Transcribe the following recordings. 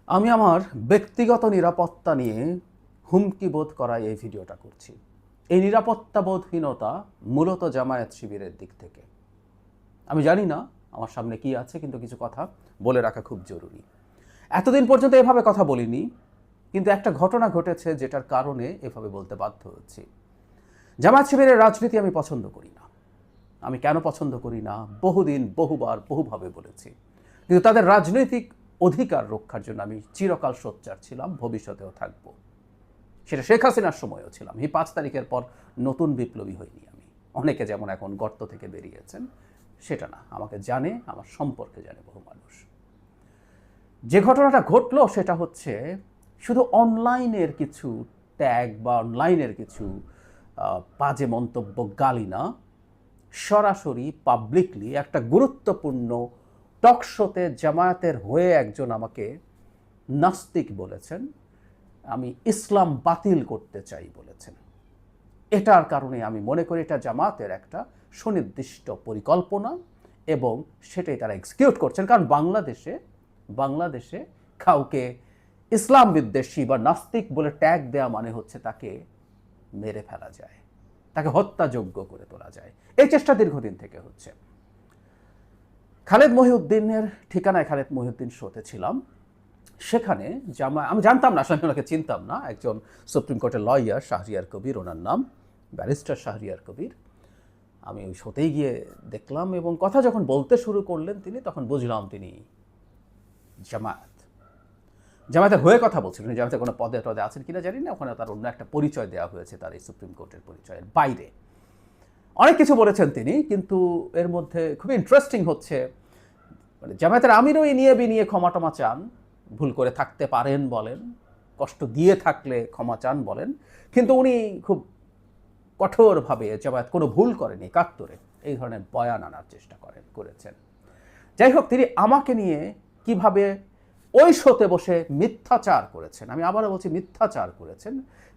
আমি আমার ব্যক্তিগত নিরাপত্তা নিয়ে হুমকি বোধ করায় এই ভিডিওটা করছি। এই নিরাপত্তা বোধহীনতা মূলত জামায়াত শিবিরের দিক থেকে। আমি জানি না আমার সামনে কি আছে, কিন্তু কিছু কথা বলে রাখা খুব জরুরি। এতদিন পর্যন্ত এভাবে কথা বলিনি, কিন্তু একটা ঘটনা ঘটেছে যেটার কারণে এভাবে বলতে বাধ্য হচ্ছি। জামায়াত শিবিরের রাজনীতি আমি পছন্দ করি না। আমি কেন পছন্দ করি না বহুদিন বহুবার বহুভাবে বলেছি, কিন্তু তাদের রাজনৈতিক অধিকার রক্ষার জন্য আমি চিরকাল সোচ্চার ছিলাম, ভবিষ্যতেও থাকব। সেটা শেখ হাসিনার সময়ও ছিলাম। এই 5 তারিখের পর নতুন বিপ্লবী হইনি আমি। অনেকে যেমন এখন গর্ত থেকে বেরিয়েছেন, সেটা না। আমাকে জানে, আমার সম্পর্কে জানে বহু মানুষ। যে ঘটনাটা ঘটলো সেটা হচ্ছে শুধু অনলাইনের কিছু ট্যাগ বা অনলাইনের কিছু বাজে মন্তব্য, গালি না, সরাসরি পাবলিকলি একটা গুরুত্বপূর্ণ টক শোতে জামায়াতের হয়ে একজন আমাকে নাস্তিক বলেছেন, আমি ইসলাম বাতিল করতে চাই বলেছেন। এটার কারণে আমি মনে করি এটা জামায়াতের একটা সুনির্দিষ্ট পরিকল্পনা এবং সেটাই তারা এক্সিকিউট করছেন। কারণ বাংলাদেশে কাউকে ইসলাম বিদ্বেষী বা নাস্তিক বলে ট্যাগ দেওয়া মানে হচ্ছে তাকে মেরে ফেলা যায়, তাকে হত্যাযোগ্য করে তোলা যায়। এই চেষ্টা দীর্ঘদিন থেকে হচ্ছে। খালেদ মহিউদ্দিনের ঠিকানায় খালেদ মহিউদ্দিন শোতে ছিলাম। সেখানে আমি জানতাম না, আসলে আমি ওনাকে চিনতাম না। একজন সুপ্রিম কোর্টের লয়ার শাহরিয়ার কবির, ওনার নাম ব্যারিস্টার শাহরিয়ার কবির। আমি ওই শোতেই গিয়ে দেখলাম এবং কথা যখন বলতে শুরু করলেন তিনি, তখন বুঝলাম তিনি জামায়াতের হয়ে কথা বলছিলেন। জামায়াতের কোনো পদে টদে আছেন কিনা জানি না, ওখানে তার অন্য একটা পরিচয় দেওয়া হয়েছে, তার এই সুপ্রিম কোর্টের পরিচয়ের বাইরে। অনেক কিছু বলেছেন তিনি, কিন্তু এর মধ্যে খুবই ইন্টারেস্টিং হচ্ছে মানে জামায়াতের আমিরও এই নিয়ে বিনিয়ে ক্ষমা টমা চান, ভুল করে থাকতে পারেন বলেন, কষ্ট দিয়ে থাকলে ক্ষমা চান বলেন, কিন্তু উনি খুব কঠোরভাবে জামায়াত কোনো ভুল করেনি একাত্তরে এই ধরনের বয়ান আনার চেষ্টা করেছেন। যাই হোক, তিনি আমাকে নিয়ে কিভাবে ওই শোতে বসে মিথ্যাচার করেছেন, আমি আবারও বলছি মিথ্যাচার করেছেন,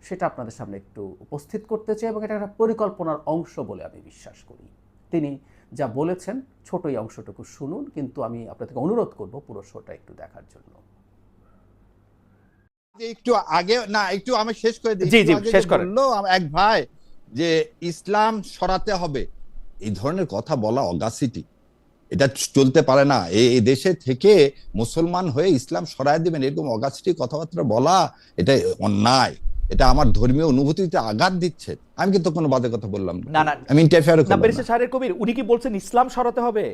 সেটা আপনাদের সামনে একটু উপস্থিত করতে চাই এবং এটা একটা পরিকল্পনার অংশ বলে আমি বিশ্বাস করি। তিনি যা বলেছেন ছোট এই অংশটুকু শুনুন, কিন্তু আমি আপনাদেরকে অনুরোধ করব পুরো শোটা একটু দেখার জন্য। একটু আগে না, একটু আমি শেষ করে দিই। জি জি, শেষ করেন। বললো এক ভাই যে ইসলাম সরাতে হবে, এই ধরনের কথা বলা অগাসিটি, এটা চলতে পারে না। এই দেশে থেকে মুসলমান হয়ে ইসলাম সরায় দিবেন এরকম অগাসিটি কথাবার্তা বলা, এটা অন্যায়। এটা আমার ধর্মীয় অনুভূতিতে আঘাত দিচ্ছে। আমি কিন্তু কোনো বাজে কথা বললাম না না, আমি ইন্টারফেয়ার করলাম না। ব্যারিস্টার শাহরিয়ার কবির উনি কি বলছেন ইসলাম সরাতে হবে?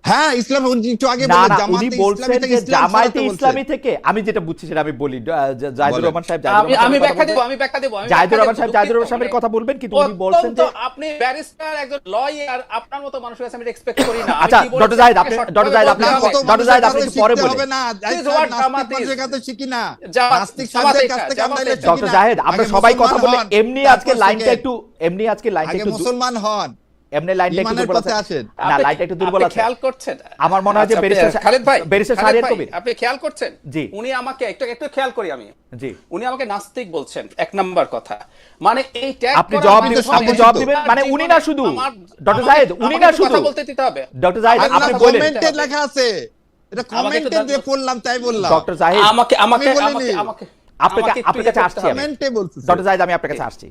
হ্যাঁ, ইসলাম একটু আগে না বলে না, উনি জামাতে বলছেন ইসলামী থেকে যে ইসলাম জামায়াতে সরাতে বলছেন। ইসলামী থেকে, আমি যেটা বুঝছি সেটা আমি বলি। জাহিদুর রহমান সাহেব, আমি ব্যাখ্যা দেব জাহিদুর রহমান সাহেব জাহিদুর রহমান সাহেবের কথা বলবেন, কিন্তু উনি বলছেন যে আপনি ব্যারিস্টার একজন লয়ার, আপনার মতো মানুষের কাছে আমি এক্সপেক্ট করি না। আচ্ছা, ডক্টর জাহিদ আপনি একটু পরে বলবেন। হবে না, নাস্তিক জায়গাতে শিখি না, নাস্তিক সাহেবদের কাছ থেকে আমরা এটা শিখি না। ডক্টর জাহিদ, আমরা সবাই কথা বলে এমনি আজকে লাইনটা একটু মুসলমান হন, এমনি লাইনটা একটু দুর্বল আছে না, লাইনটা একটু দুর্বল আছে। খেয়াল করছেন? আমার মনে হয় যে খালেদ ভাই, ব্যারিস্টার শাহরিয়ার কবির, আপনি খেয়াল করছেন? জি, উনি আমাকে একটু খেয়াল করি আমি, জি, উনি আমাকে নাস্তিক বলছেন, এক নাম্বার কথা। মানে এই ট্যাগ আপনি জবাব দিবেন মানে উনি না শুধু ডক্টর জাহিদ, উনি না শুধু কথা বলতে দিতে হবে। ডক্টর জাহিদ আপনি বলেন, কমেন্টে লেখা আছে, এটা কমেন্টে দিয়ে পড়লাম তাই বললাম। ডক্টর জাহিদ আপনার কাছে আসছি, ডক্টর জাহিদ আমি আপনার কাছে আসছি,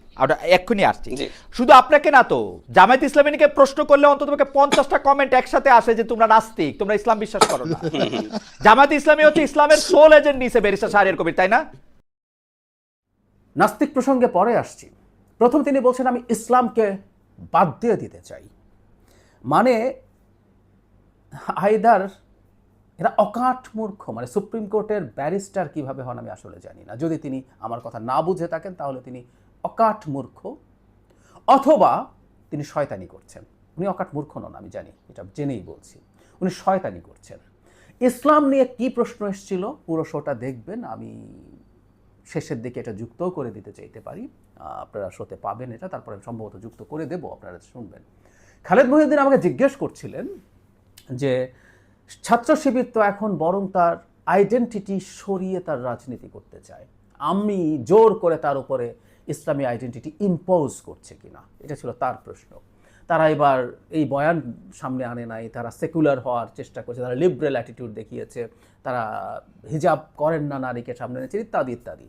এক্ষুনি আসছি। শুধু আপনাকে না তো, জামায়াত ইসলামীকে প্রশ্ন করলে অন্তত 50টা কমেন্ট একসাথে আসে যে তোমরা নাস্তিক, তোমরা ইসলাম বিশ্বাস করো না। জামায়াত ইসলামী হচ্ছে ইসলামের সোল এজেন্ট নিছে ব্যারিস্টার শাহরিয়ার কবির, তাই না? নাস্তিক প্রসঙ্গে পরে আসছি। প্রথম তিনি বলছেন আমি ইসলামকে বাদ দিয়ে দিতে চাই, মানে আইদার এরা অকাট মূর্খ, মানে সুপ্রিম কোর্টের ব্যারিস্টার কিভাবে হন আমি আসলে জানি না। যদি তিনি আমার কথা না বুঝে থাকেন তাহলে তিনি অকাট মূর্খ, অথবা তিনি শয়তানি করছেন। উনি অকাট মূর্খ নন, আমি জানি, এটা জেনেই বলছি, উনি শয়তানি করছেন। ইসলাম নিয়ে কি প্রশ্ন এসেছিল পুরো শোটা দেখবেন, আমি শেষের দিকে এটা যুক্তও করে দিতে চাইতে পারি, আপনারা শোতে পাবেন এটা, তারপরে সম্ভবত যুক্ত করে দেব, আপনারা শুনবেন। খালেদ মহিউদ্দিন আমাকে জিজ্ঞেস করছিলেন যে ছাত্র শিবির তো এখন বরং তার আইডেন্টিটি সরিয়ে তার রাজনীতি করতে চায়, আমি জোর করে তার উপরে ইসলামী আইডেন্টিটি ইম্পোজ করছে কিনা, এটা ছিল তার প্রশ্ন। তারা এবার এই বয়ান সামনে আনে নাই, তারা সেকুলার হওয়ার চেষ্টা করছে, তারা লিবারেল অ্যাটিটিউড দেখিয়েছে, তারা হিজাব করেন না নারীকে সামনে এনেছে, ইত্যাদি ইত্যাদি।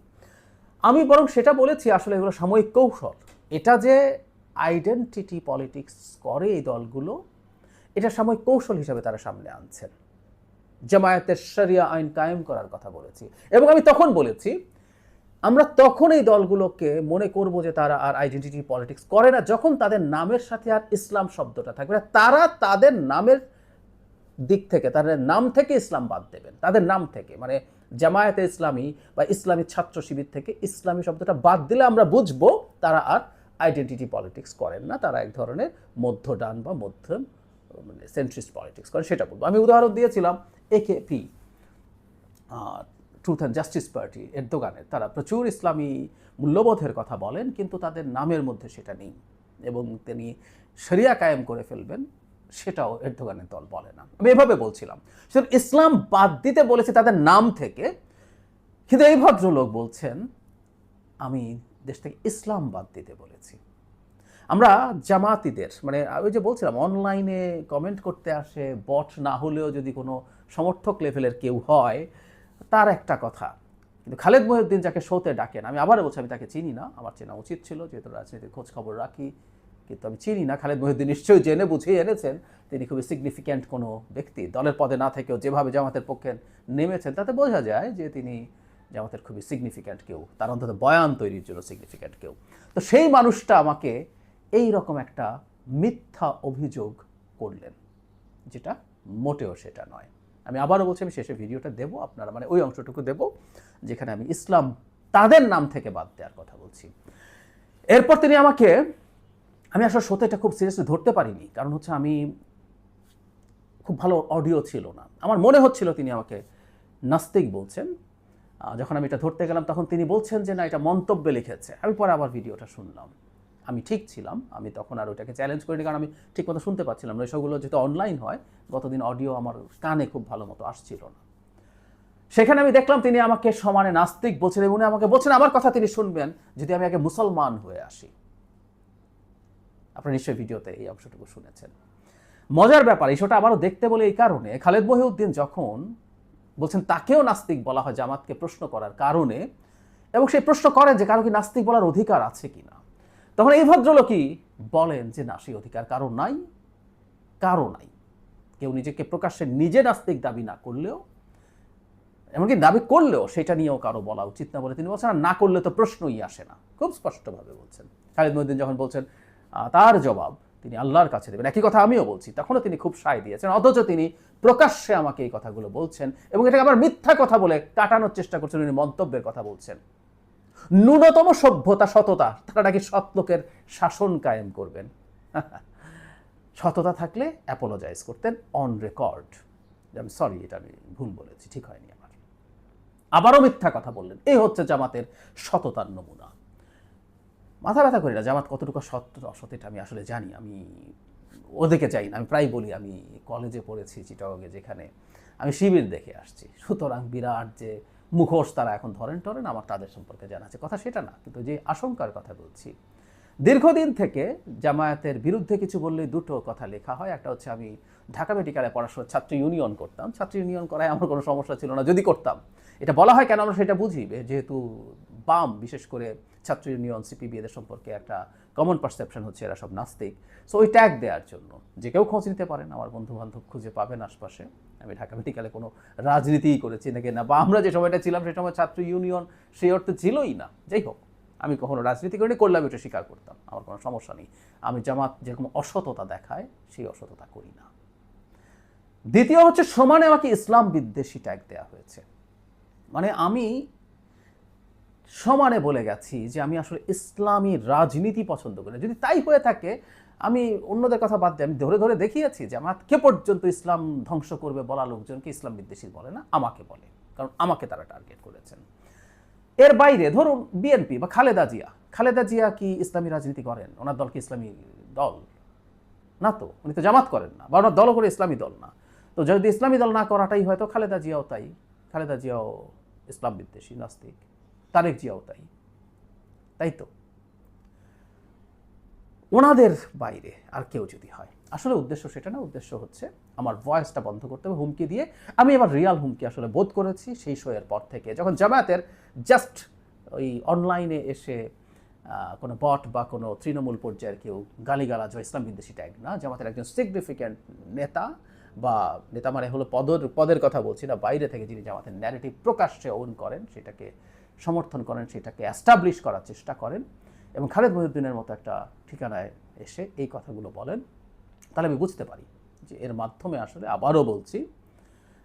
আমি বরং সেটা বলেছি আসলে এগুলো সাময়িক কৌশল। এটা যে আইডেন্টিটি পলিটিক্স করে এই দলগুলো, এটা সাময়িক কৌশল হিসাবে তারা সামনে আনছেন। জামায়াতের শরিয়া আইন কায়েম করার কথা বলেছি, এবং আমি তখন বলেছি আমরা তখন এই দলগুলোকে মনে করব যে তারা আর আইডেন্টিটি পলিটিক্স করে না যখন তাদের নামের সাথে আর ইসলাম শব্দটা থাকবে না। তারা তাদের নামের দিক থেকে, তাদের নাম থেকে ইসলাম বাদ দেবেন, তাদের নাম থেকে, মানে জামায়াতে ইসলামী বা ইসলামী ছাত্র শিবির থেকে ইসলামী শব্দটা বাদ দিলে আমরা বুঝবো তারা আর আইডেন্টিটি পলিটিক্স করেন না, তারা এক ধরনের মধ্য ডান বা মধ্যম মানে সেন্ট্রিস্ট পলিটিক্স করেন, সেটা বলবো। আমি উদাহরণ দিয়েছিলাম AKP, Truth and Justice Party, এরদোগানের, তারা প্রচুর ইসলামী মূল্যবোধের কথা বলেন কিন্তু তাদের নামের মধ্যে সেটা নেই, এবং তিনি শরিয়া কায়েম করে ফেলবেন সেটাও এরদোগানের দল বলে না। আমি এভাবে বলছিলাম, সুতরাং ইসলাম বাদ দিতে বলেছি তাদের নাম থেকে, কিন্তু এই ভদ্রলোক বলছেন আমি দেশ থেকে ইসলাম বাদ দিতে বলেছি। আমরা জামাতিদের, মানে ওই যে বলছিলাম অনলাইনে কমেন্ট করতে আসে, বট না হলেও যদি কোনো সমর্থক লেভেলের কেউ হয় তার একটা কথা, কিন্তু খালেদ মহিউদ্দিন যাকে শোতে ডাকেন, আমি আবারও বলছি আমি তাকে চিনি না, আমার চেনা উচিত ছিল যেহেতু রাজনীতির খোঁজ খবর রাখি, কিন্তু আমি চিনি না। খালেদ মহিউদ্দিন নিশ্চয়ই জেনে বুঝেই এনেছেন, তিনি খুবই সিগনিফিক্যান্ট কোনো ব্যক্তি, দলের পদে না থেকেও যেভাবে জামাতের পক্ষে নেমেছেন তাতে বোঝা যায় যে তিনি জামাতের খুবই সিগনিফিক্যান্ট কেউ, তার অন্তত বয়ান তৈরির জন্য সিগনিফিক্যান্ট কেউ। তো সেই মানুষটা আমাকে এই রকম একটা মিথ্যা অভিযোগ করলেন, যেটা মোটেও সেটা নয়। আমি আবারও বলছি, আমি শেষে ভিডিওটা দেবো, আপনারা মানে ওই অংশটুকু দেবো যেখানে আমি ইসলাম তাদের নাম থেকে বাদ দেওয়ার কথা বলছি। এরপর তিনি আমাকে, আমি আসলে সত্যি এটা খুব সিরিয়াসলি ধরতে পারিনি, কারণ হচ্ছে আমি খুব ভালো অডিও ছিল না, আমার মনে হচ্ছিল তিনি আমাকে নাস্তিক বলছেন। যখন আমি এটা ধরতে গেলাম তখন তিনি বলছেন যে না, এটা মন্তব্যে লিখেছে। আমি পরে আবার ভিডিওটা শুনলাম, আমি ঠিক ছিলাম, আমি তখন আর ওইটাকে চ্যালেঞ্জ করিনি, কারণ আমি ঠিক মতো শুনতে পাচ্ছিলাম না। সেগুলো যেহেতু অনলাইন হয়, গতদিন অডিও আমার কানে খুব ভালো মতো আসছিল না। সেখানে আমি দেখলাম তিনি আমাকে সমানে নাস্তিক বলছেন, এবং উনি আমাকে বলছেন আমার কথা তিনি শুনবেন যদি আমি আগে মুসলমান হয়ে আসি। আপনারা নিশ্চয়ই ভিডিওতে এই অংশটুকু শুনেছেন। মজার ব্যাপার, ইস্যুটা আবারও দেখতে বলে এই কারণে, খালেদ মহিউদ্দিন যখন বলছেন তাকেও নাস্তিক বলা হয় জামাতকে প্রশ্ন করার কারণে, এবং সেই প্রশ্ন করেন যে কারো কি নাস্তিক বলার অধিকার আছে কিনা, তখন এই ভদ্রলোকই বলেন যে না, সেই অধিকার কারো নাই, কারো নাই। কেউ নিজেকে প্রকাশ্যে নিজে নাস্তিক দাবি না করলেও, এমনকি দাবি করলেও সেটা নিয়েও কারো বলা উচিত না বলে তিনি বলছেন, আর না করলে তো প্রশ্নই আসে না, খুব স্পষ্টভাবে বলছেন। খালেদ মহিউদ্দিন যখন বলছেন তার জবাব তিনি আল্লাহর কাছে দেবেন, একই কথা আমিও বলছি, তখনও তিনি খুব সায় দিয়েছেন, অথচ তিনি প্রকাশ্যে আমাকে এই কথাগুলো বলছেন, এবং এটাকে আবার মিথ্যা কথা বলে কাটানোর চেষ্টা করছেন। উনি মন্তব্যের কথা বলছেন, ন্যূনতম সভ্যতা, সততা, তারা নাকি সৎ লোকের শাসন কায়েম করবেন। সততা থাকলে অ্যাপোলোজাইজ করতেন অন রেকর্ড, আমি সরি, এটা আমি ভুল বলেছি, ঠিক হয়নি আমার। আবারও মিথ্যা কথা বললেন। এই হচ্ছে জামাতের সততার নমুনা। মাথা ব্যথা করি না, জামাত কতটুকু সৎ অসৎ এটা আমি আসলে জানি, আমি ওদিকে যাই না। আমি প্রায় বলি আমি কলেজে পড়েছি চিটাগংয়ে, যেখানে আমি শিবির দেখে আসছি, সুতরাং বিরাট যে মুখোশ তারা এখন ধরেন টরেন আমার তাদের সম্পর্কে জানা আছে, কথা সেটা না, কিন্তু যে আশঙ্কার কথা বলছি, দীর্ঘদিন থেকে জামায়াতের বিরুদ্ধে কিছু বললে দুটো কথা লেখা হয়। একটা হচ্ছে আমি ঢাকা মেডিকেলে পড়াশোনা ছাত্র ইউনিয়ন করতাম, ছাত্র ইউনিয়ন করায় আমার কোনো সমস্যা ছিল না যদি করতাম। এটা বলা হয় কেন আমরা সেটা বুঝি, যেহেতু বাম, বিশেষ করে ছাত্র ইউনিয়ন সিপিবি এদের সম্পর্কে একটা কমন পারসেপশন হচ্ছে এরা সব নাস্তিক, সো ওই ট্যাগ দেওয়ার জন্য। যে কেউ খোঁজ নিতে পারেন, আমার বন্ধু বান্ধব খুঁজে পাবেন আশপাশে। আমি ঢাকা মেডিকেলে কোনো রাজনীতিই করেছি নাকি না, বা আমরা যে সময়টা ছিলাম সেই সময় ছাত্র ইউনিয়ন সেই অর্থে ছিলই না। যাই হোক, আমি কখনো রাজনীতি করিনি, করলাম এটা স্বীকার করতাম, আমার কোনো সমস্যা নেই। আমি জামাত যেরকম অসততা দেখায় সেই অসততা করি না। দ্বিতীয় হচ্ছে সমানে আমাকে ইসলাম বিদ্বেষী ট্যাগ দেওয়া হয়েছে, মানে আমি সমানে বলে গেছি যে আমি আসলে ইসলামী রাজনীতি পছন্দ করি। যদি তাই হয়ে থাকে, আমি অন্যদের কথা বাদ দিয়ে আমি ধরে ধরে দেখিয়েছি যে আমার কে পর্যন্ত ইসলাম ধ্বংস করবে বলা লোকজনকে ইসলাম বিদ্বেষী বলে না, আমাকে বলে, কারণ আমাকে তারা টার্গেট করেছেন। এর বাইরে ধরুন বিএনপি বা খালেদা জিয়া কি ইসলামী রাজনীতি করেন? ওনার দল কি ইসলামী দল না? তো উনি তো জামাত করেন না, বা ওনার দলও করে ইসলামী দল না। তো যদি ইসলামী দল না করাটাই হয়তো খালেদা জিয়াও তাই, খালেদা জিয়াও ইসলাম বিদ্বেষী নাস্তিক, তারেক জিয়াও তাই, তাই তো। ওনাদের বাইরে আর কেউ যদি হয়, আসলে উদ্দেশ্য সেটা না, উদ্দেশ্য হচ্ছে আমার ভয়েসটা বন্ধ করতে হবে হুমকি দিয়ে। আমি এবার রিয়াল হুমকি আসলে বোধ করেছি সেই শোয়ের পর থেকে, যখন জামায়াতের জাস্ট ওই অনলাইনে এসে কোনো বট বা কোনো তৃণমূল পর্যায়ের কেউ গালিগালাজ বা ইসলাম বিদ্বেষী ট্যাগ না, জামাতের একজন সিগনিফিক্যান্ট নেতা বা নেতা মানে হলো পদের কথা বলছি না, বাইরে থেকে যিনি জামাতের ন্যারেটিভ প্রকাশ্যে ওন করেন, সেটাকে সমর্থন করেন, সেটাকে অ্যাস্টাবলিশ করার চেষ্টা করেন, এবং খালেদ মহিউদ্দিনের মতো একটা ঠিকানায় এসে এই কথাগুলো বলেন, তাহলে আমি বুঝতে পারি যে এর মাধ্যমে আসলে, আবারও বলছি,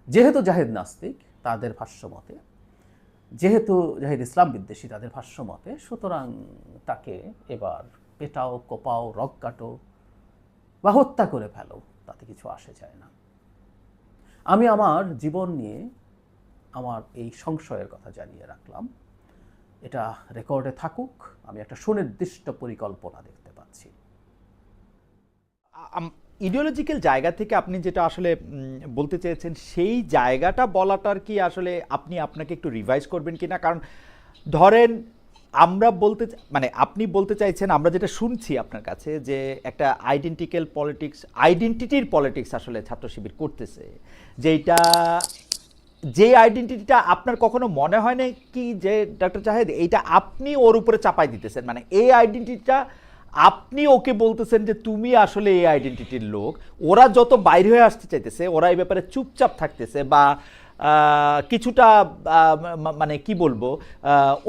যেহেতু জাহিদ নাস্তিক তাদের ভাষ্যমতে, যেহেতু জাহিদ ইসলাম বিদ্বেষী তাদের ভাষ্যমতে, সুতরাং তাকে এবার পেটাও, কোপাও, রক কাটো বা হত্যা করে ফেলো, তাতে কিছু আসে যায় না। আমি আমার জীবন নিয়ে আমার এই সংশয়ের কথা জানিয়ে রাখলাম, এটা রেকর্ডে থাকুক, আমি একটা সুনির্দিষ্ট পরিকল্পনা দেখতে পাচ্ছি। ইডিওলজিক্যাল জায়গা থেকে আপনি যেটা আসলে বলতে চেয়েছেন, সেই জায়গাটা বলাটার কি আসলে আপনি আপনাকে একটু রিভাইজ করবেন কিনা? কারণ ধরেন আমরা মানে আপনি বলতে চাইছেন, আমরা যেটা শুনছি আপনার কাছে, যে একটা আইডেন্টিটির পলিটিক্স আসলে ছাত্র শিবির করতেছে, যেটা যে আইডেন্টিটিটা আপনার কখনো মনে হয় না কি যে ডক্টর জাহেদ এইটা আপনি ওর উপরে চাপাই দিতেছেন, মানে এই আইডেন্টিটিটা আপনি ওকে বলতেছেন যে তুমি আসলে এই আইডেন্টিটির লোক, ওরা যত বাইরে হয়ে আসতে চাইতেছে, ওরা এই ব্যাপারে চুপচাপ থাকতেছে বা কিছুটা মানে কি বলবো,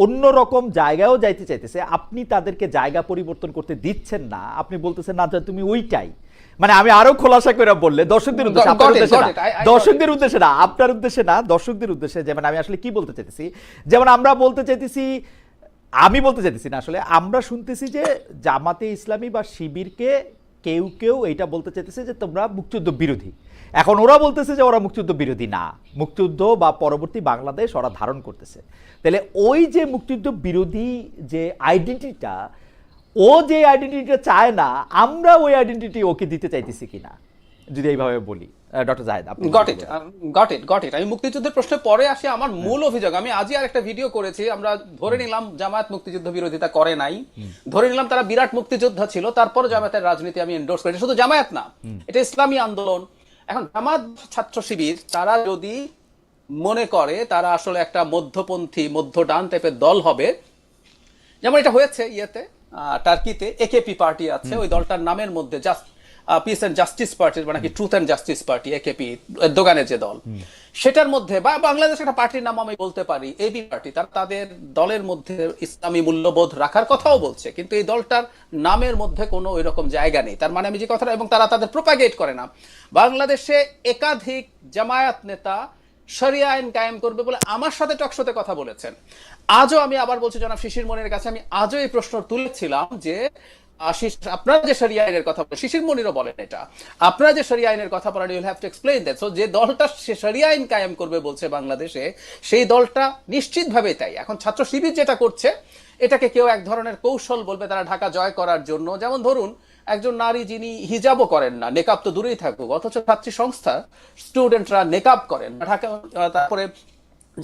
অন্য রকম জায়গায়ও যাইতে চাইতেছে, আপনি তাদেরকে জায়গা পরিবর্তন করতে দিচ্ছেন না, আপনি বলতেছেন না যে তুমি ওইটাই, মানে আমি আরো খোলাসা করে বললে দর্শকদের উদ্দেশ্যে, আপনার উদ্দেশ্যে না, দর্শকদের উদ্দেশ্যে না, আপনার উদ্দেশ্যে না, দর্শকদের উদ্দেশ্যে, যেমন আমি আসলে কি বলতে চাইতেছি, যেমন আমরা বলতে চাইতেছি, আমি বলতে চাইতেছি না, আসলে আমরা শুনতেছি যে জামাতে ইসলামী বা শিবিরকে কেউ কেউ এইটা বলতে চাইতেছে যে তোমরা মুক্তিযুদ্ধ বিরোধী। এখন ওরা বলতেছে যে ওরা মুক্তিযুদ্ধ বিরোধী না, মুক্তিযুদ্ধ বা পরবর্তী বাংলাদেশ ওরা ধারণ করতেছে। তাহলে ওই যে মুক্তিযুদ্ধ বিরোধী যে আইডেন্টিটিটা, ও যে আইডেন্টিটিটা চায় না, আমরা ওই আইডেন্টিটি ওকে দিতে চাইতেছি কিনা, যদি এইভাবে বলি। ডক্টর জাহেদ, আপনি গট ইট। আমি মুক্তিযুদ্ধের প্রশ্নে পরে আসি। আমার মূল অভিযোগ, আমি আজই আরেকটা ভিডিও করেছি, আমরা ধরে নিলাম জামায়াত মুক্তিযুদ্ধ বিরোধিতা করে নাই, ধরে নিলাম তারা বিরাট মুক্তিযোদ্ধা ছিল, তারপর জামায়াতের রাজনীতি আমি এন্ডোর্স করি। শুধু জামায়াত না, এটা ইসলামী আন্দোলন। এখন জামাত ছাত্র শিবির তারা যদি মনে করে তারা আসলে একটা মধ্যপন্থী, মধ্য ডান টাইপের দল হবে, যেমন এটা হয়েছে ইয়েতে, টার্কিতে একেপি পার্টি আছে, ওই দলটার নামের মধ্যে just peace and justice party, মানে কি truth and justice party, AKP দোকানের যে দল, সেটার মধ্যে, বা বাংলাদেশ একটা পার্টির নাম আমি বলতে পারি এবি পার্টি, তাদের দলের মধ্যে ইসলামী মূল্যবোধ রাখার কথাও বলছে, কিন্তু এই দলটার নামের মধ্যে কোনো ওই রকম জায়গা নেই। তার মানে আমি যে কথাটা, এবং তারা তাদের প্রোপাগেট করে না। বাংলাদেশে একাধিক জামায়াত নেতা শরিয়া আইন কায়েম করবে বলে আমার সাথে টকশোতে কথা বলেছেন। আজও আমি আবার বলছি, জনাব শিশির মনির কাছে আমি আজও এই প্রশ্ন তুলেছিলাম যে আপনারা যে শরিয়া আইনের কথা বলেন, শিশির মনিরও বলেন এটা, আপনারা যে শরিয়া আইনের কথা বলেন, you'll have to explain that. So যে দলটা শরিয়া আইন কায়েম করবে বলছে বাংলাদেশে, সেই দলটা নিশ্চিতভাবে তাই। এখন ছাত্র শিবির যেটা করছে, এটাকে কেউ এক ধরনের কৌশল বলবে তারা ঢাকা জয় করার জন্য। যেমন ধরুন, একজন নারী যিনি হিজাবও করেন না, নেকাব তো দূরেই থাকুক, অথচ ছাত্রী সংস্থা স্টুডেন্টরা নেকাব করেন ঢাকা। তারপরে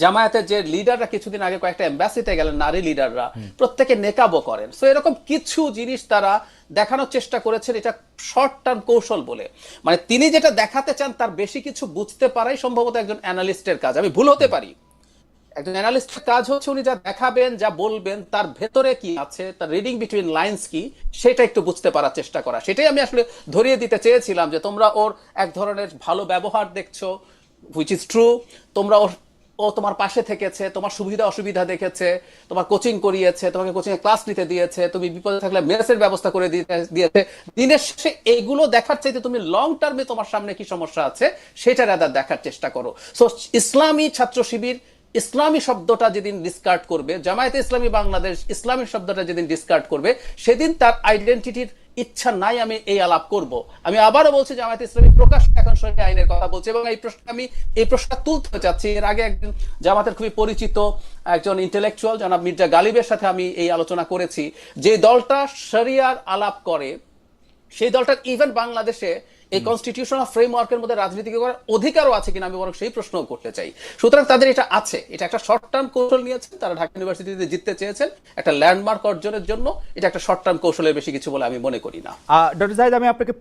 জামায়াতের যে লিডাররা কিছুদিন আগে কয়েকটা এম্বাসিতে গেলেন, নারী লিডাররা প্রত্যেকে নেকাবও করেন। সো এরকম কিছু জিনিস তারা দেখানোর চেষ্টা করেছেন, এটা শর্ট টার্ম কৌশল বলে। মানে তিনি যেটা দেখাতে চান তার বেশি কিছু বুঝতে পারাই সম্ভবত একজন অ্যানালিস্টের কাজ। আমি ভুল হতে পারি, একজন অ্যানালিস্টের কাজ হচ্ছে উনি যা দেখাবেন, যা বলবেন, তার ভেতরে কি আছে, তার রিডিং বিটুইন লাইন্স কি, সেটা একটু বুঝতে পারার চেষ্টা করা। সেটাই আমি আসলে ধরিয়ে দিতে চেয়েছিলাম যে তোমরা ওর এক ধরনের ভালো ব্যবহার দেখছো, হুইচ ইজ ট্রু। তোমরা ও তোমার পাশে থেকেছে, তোমার সুবিধা অসুবিধা দেখেছে, তোমার কোচিং করিয়েছে, তোমাকে কোচিং এ ক্লাস নিতে দিয়েছে, তুমি বিপদে থাকলে মেসের ব্যবস্থা করে দিয়েছে। দিনের শেষে এইগুলো দেখার চাইতে তুমি লং টার্মে তোমার সামনে কি সমস্যা আছে সেটা রাদার দেখার চেষ্টা করো। সো ইসলামী ছাত্র শিবির ইসলামী শব্দটা যেদিন ডিসকার্ড করবে, জামায়াতে ইসলামী বাংলাদেশ ইসলামী শব্দটা যেদিন ডিসকার্ড করবে, সেদিন তার আইডেন্টিটির ইচ্ছা নাই আমি এই আলাপ করব। আমি আবারও বলছি, জামায়াতে ইসলামী প্রকাশ এখন শরিয়া আইনের কথা বলছে, এবং আমি এই প্রশ্নটা তুলতে চাচ্ছি। এর আগে একজন জামাতের খুবই পরিচিত একজন ইন্টেলেকচুয়াল জনাব মির্জা গালিবের সাথে আমি এই আলোচনা করেছি, যে দলটা শরিয়ার আলাপ করে, সেই দলটার ইভেন বাংলাদেশে এই কনস্টিটিউশনাল ফ্রেমওয়ার্কের মধ্যে রাজনীতি করার অধিকারও আছে কিনা আমি বরং সেই প্রশ্নও করতে চাই। সুতরাং তাদের এটা আছে, এটা একটা শর্ট টার্ম কৌশল নিয়েছেন, তারা ঢাকা ইউনিভার্সিটিতে জিততে চেয়েছেন একটা ল্যান্ডমার্ক অর্জনের জন্য, এটা একটা শর্ট টার্ম কৌশলের বেশি কিছু বলে আমি মনে করি না। ডক্টর জাহিদ, আমি আপনাকে